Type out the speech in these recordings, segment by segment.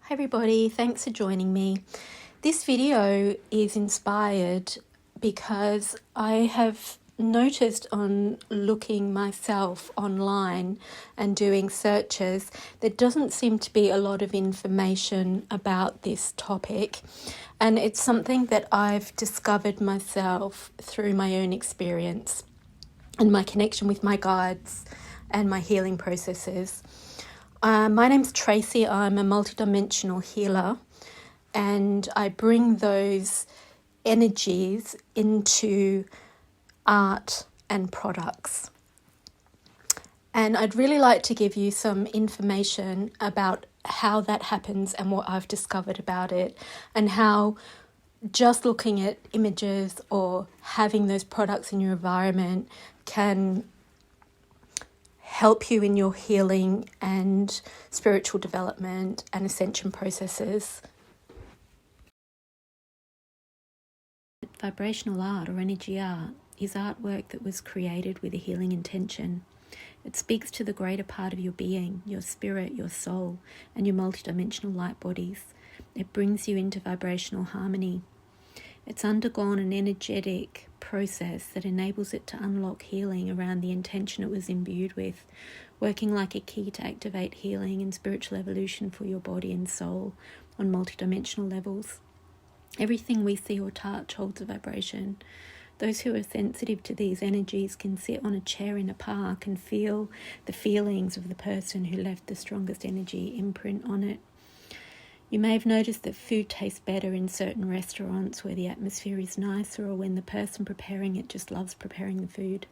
Hi everybody, thanks for joining me. This video is inspired because I have noticed on looking myself online and doing searches, there doesn't seem to be a lot of information about this topic, and it's something that I've discovered myself through my own experience and my connection with my guides and my healing processes. My name's Tracy. I'm a multidimensional healer, and I bring those energies into art and products. And I'd really like to give you some information about how that happens and what I've discovered about it, and how just looking at images or having those products in your environment can help you in your healing and spiritual development and ascension processes. Vibrational art or energy art is artwork that was created with a healing intention. It speaks to the greater part of your being, your spirit, your soul, and your multidimensional light bodies. It brings you into vibrational harmony. It's undergone an energetic process that enables it to unlock healing around the intention it was imbued with, working like a key to activate healing and spiritual evolution for your body and soul on multidimensional levels. Everything we see or touch holds a vibration. Those who are sensitive to these energies can sit on a chair in a park and feel the feelings of the person who left the strongest energy imprint on it. You may have noticed that food tastes better in certain restaurants where the atmosphere is nicer, or when the person preparing it just loves preparing the food.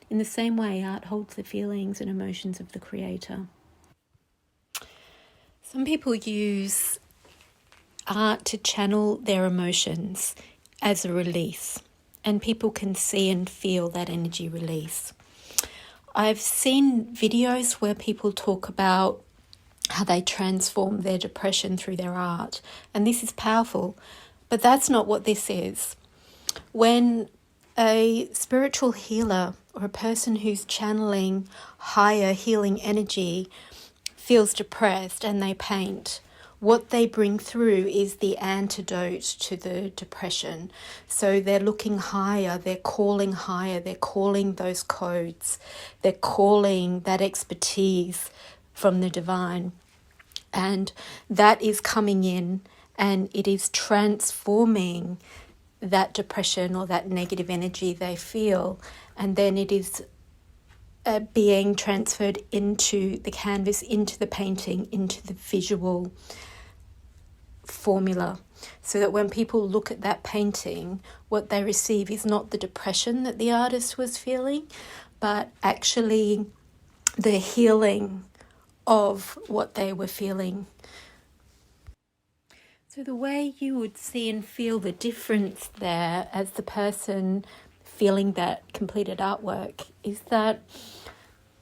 In the same way, art holds the feelings and emotions of the creator. Some people use art to channel their emotions as a release, and people can see and feel that energy release. I've seen videos where people talk about how they transform their depression through their art, and this is powerful, but that's not what this is. When a spiritual healer or a person who's channeling higher healing energy feels depressed and they paint, what they bring through is the antidote to the depression. So they're looking higher, they're calling those codes, they're calling that expertise from the divine. And that is coming in and it is transforming that depression or that negative energy they feel. And then it is being transferred into the canvas, into the painting, into the visual formula. So that when people look at that painting, what they receive is not the depression that the artist was feeling, but actually the healing of what they were feeling. So the way you would see and feel the difference there as the person feeling that completed artwork is that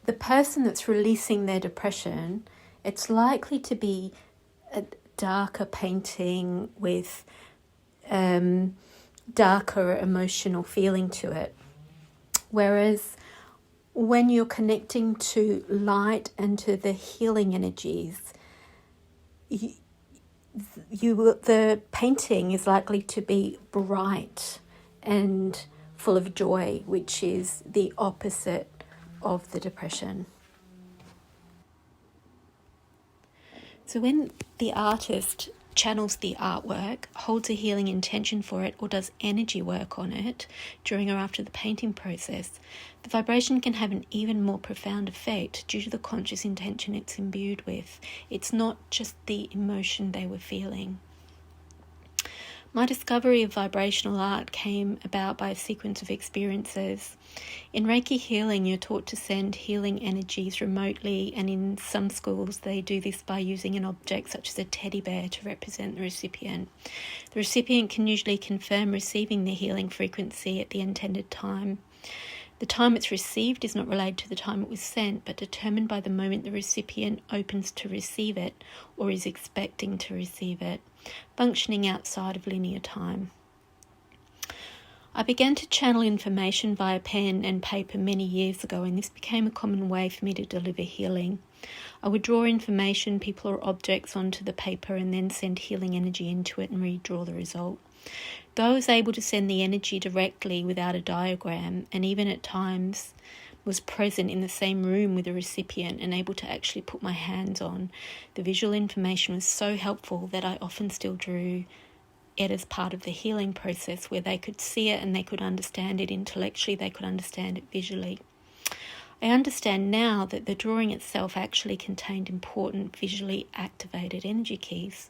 the person that's releasing their depression, it's likely to be a darker painting with darker emotional feeling to it. Whereas when you're connecting to light and to the healing energies, the painting is likely to be bright and full of joy, which is the opposite of the depression. So when the artist channels the artwork, holds a healing intention for it, or does energy work on it during or after the painting process, the vibration can have an even more profound effect due to the conscious intention it's imbued with. It's not just the emotion they were feeling. My discovery of vibrational art came about by a sequence of experiences. In Reiki healing, you're taught to send healing energies remotely, and in some schools they do this by using an object such as a teddy bear to represent the recipient. The recipient can usually confirm receiving the healing frequency at the intended time. The time it's received is not related to the time it was sent, but determined by the moment the recipient opens to receive it or is expecting to receive it, functioning outside of linear time. I began to channel information via pen and paper many years ago, and this became a common way for me to deliver healing. I would draw information, people or objects onto the paper and then send healing energy into it and redraw the result. Though I was able to send the energy directly without a diagram, and even at times was present in the same room with the recipient and able to actually put my hands on, the visual information was so helpful that I often still drew it as part of the healing process, where they could see it and they could understand it intellectually, they could understand it visually. I understand now that the drawing itself actually contained important visually activated energy keys.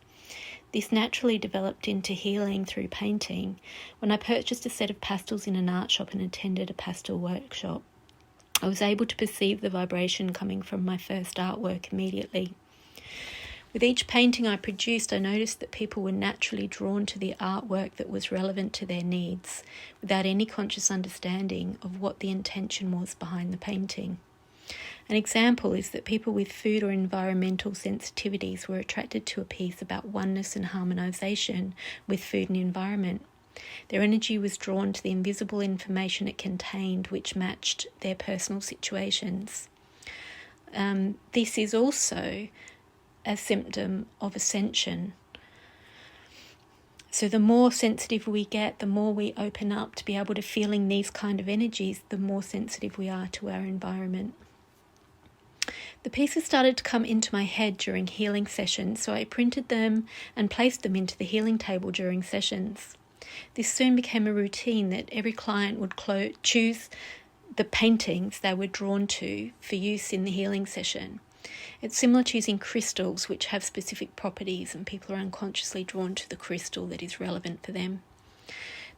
This naturally developed into healing through painting when I purchased a set of pastels in an art shop and attended a pastel workshop. I was able to perceive the vibration coming from my first artwork immediately. With each painting I produced, I noticed that people were naturally drawn to the artwork that was relevant to their needs, without any conscious understanding of what the intention was behind the painting. An example is that people with food or environmental sensitivities were attracted to a piece about oneness and harmonisation with food and environment. Their energy was drawn to the invisible information it contained, which matched their personal situations. This is also a symptom of ascension. So the more sensitive we get, the more we open up to be able to feeling these kind of energies, the more sensitive we are to our environment. The pieces started to come into my head during healing sessions, so I printed them and placed them into the healing table during sessions. This soon became a routine that every client would choose the paintings they were drawn to for use in the healing session. It's similar to using crystals, which have specific properties, and people are unconsciously drawn to the crystal that is relevant for them.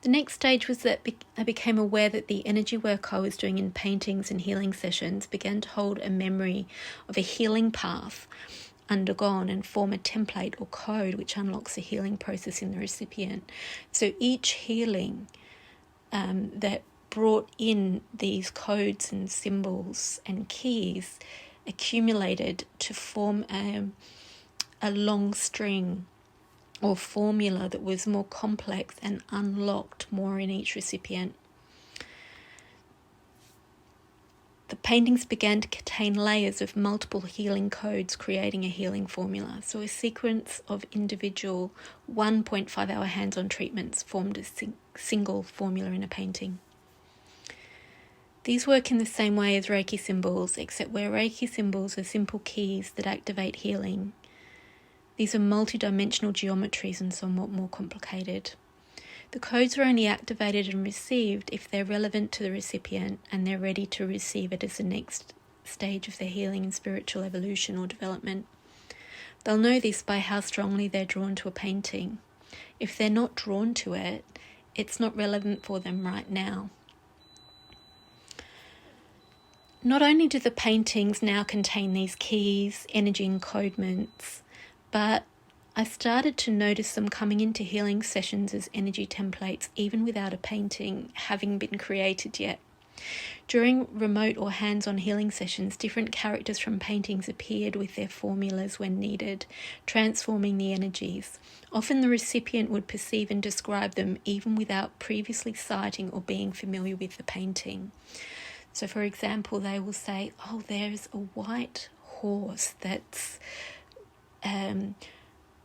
The next stage was that I became aware that the energy work I was doing in paintings and healing sessions began to hold a memory of a healing path undergone and form a template or code which unlocks a healing process in the recipient. So each healing that brought in these codes and symbols and keys accumulated to form a long string or formula that was more complex and unlocked more in each recipient. The paintings began to contain layers of multiple healing codes, creating a healing formula. So a sequence of individual 1.5 hour hands-on treatments formed a single formula in a painting. These work in the same way as Reiki symbols, except where Reiki symbols are simple keys that activate healing, these are multidimensional geometries and somewhat more complicated. The codes are only activated and received if they're relevant to the recipient and they're ready to receive it as the next stage of their healing and spiritual evolution or development. They'll know this by how strongly they're drawn to a painting. If they're not drawn to it, it's not relevant for them right now. Not only do the paintings now contain these keys, energy encodements, but I started to notice them coming into healing sessions as energy templates, even without a painting having been created yet. During remote or hands-on healing sessions, different characters from paintings appeared with their formulas when needed, transforming the energies. Often the recipient would perceive and describe them even without previously sighting or being familiar with the painting. So, for example, they will say, oh, there's a white horse that's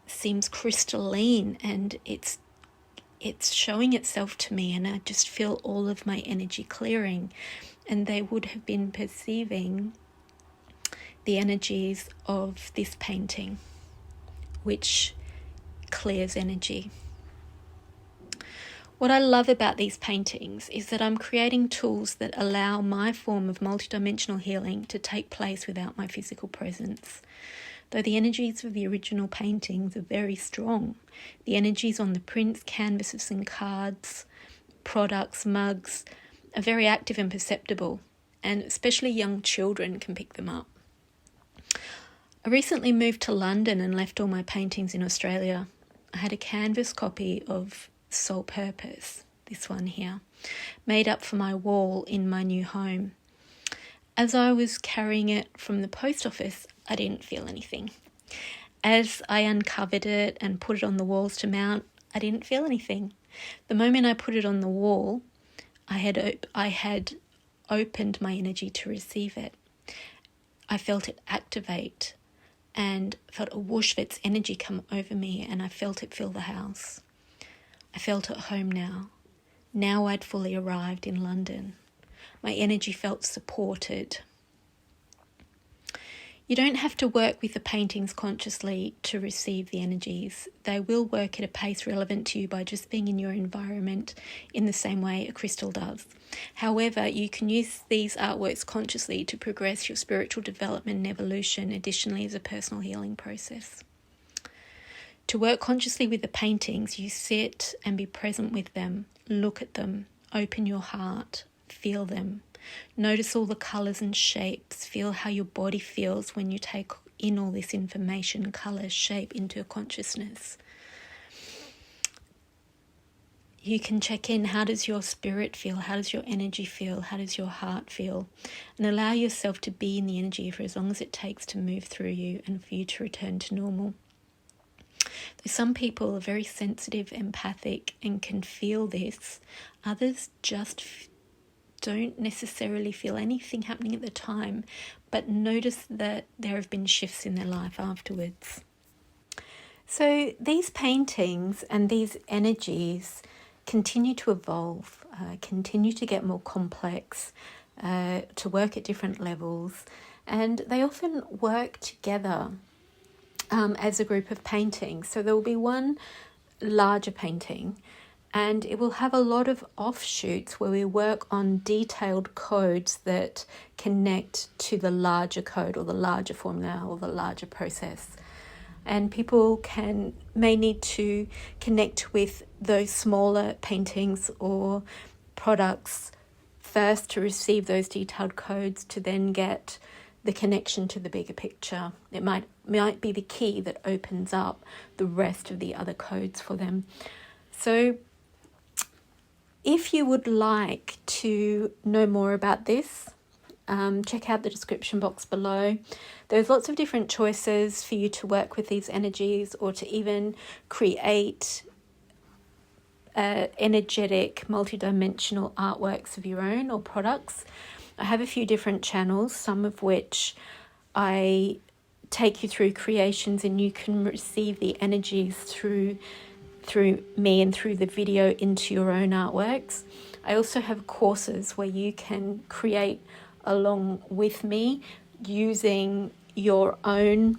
seems crystalline and it's showing itself to me, and I just feel all of my energy clearing. And they would have been perceiving the energies of this painting, which clears energy. What I love about these paintings is that I'm creating tools that allow my form of multidimensional healing to take place without my physical presence. Though the energies of the original paintings are very strong, the energies on the prints, canvases and cards, products, mugs are very active and perceptible, and especially young children can pick them up. I recently moved to London and left all my paintings in Australia. I had a canvas copy of Soul Purpose, this one here, made up for my wall in my new home. As I was carrying it from the post office, I didn't feel anything. As I uncovered it and put it on the walls to mount, I didn't feel anything. The moment I put it on the wall, I had opened my energy to receive it. I felt it activate and felt a whoosh of its energy come over me, and I felt it fill the house. I felt at home now. Now I'd fully arrived in London. My energy felt supported. You don't have to work with the paintings consciously to receive the energies. They will work at a pace relevant to you by just being in your environment in the same way a crystal does. However, you can use these artworks consciously to progress your spiritual development and evolution, additionally as a personal healing process. To work consciously with the paintings, you sit and be present with them, look at them, open your heart, feel them. Notice all the colours and shapes. Feel how your body feels when you take in all this information, colour, shape, into consciousness. You can check in, how does your spirit feel? How does your energy feel? How does your heart feel? And allow yourself to be in the energy for as long as it takes to move through you and for you to return to normal. Some people are very sensitive, empathic, and can feel this. Others just don't necessarily feel anything happening at the time, but notice that there have been shifts in their life afterwards. So these paintings and these energies continue to evolve, continue to get more complex, to work at different levels, and they often work together as a group of paintings. So there will be one larger painting, and it will have a lot of offshoots where we work on detailed codes that connect to the larger code or the larger formula or the larger process. And people may need to connect with those smaller paintings or products first to receive those detailed codes to then get the connection to the bigger picture. It might be the key that opens up the rest of the other codes for them. So if you would like to know more about this, check out the description box below. There's lots of different choices for you to work with these energies or to even create energetic, multidimensional artworks of your own or products. I have a few different channels, some of which I take you through creations, and you can receive the energies through me and through the video into your own artworks. I also have courses where you can create along with me using your own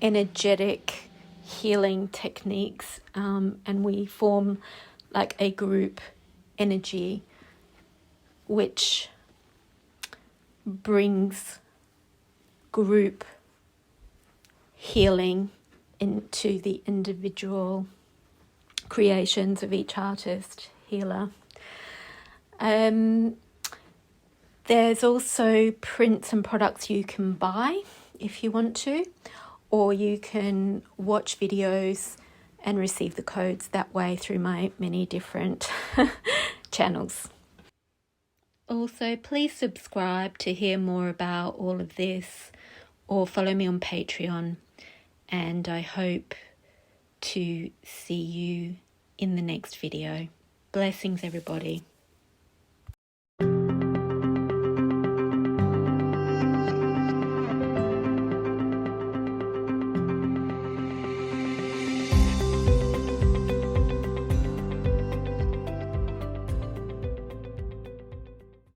energetic healing techniques, and we form like a group energy which brings group healing into the individual creations of each artist, healer. There's also prints and products you can buy if you want to, or you can watch videos and receive the codes that way through my many different channels. Also, please subscribe to hear more about all of this, or follow me on Patreon. And I hope to see you in the next video. Blessings, everybody.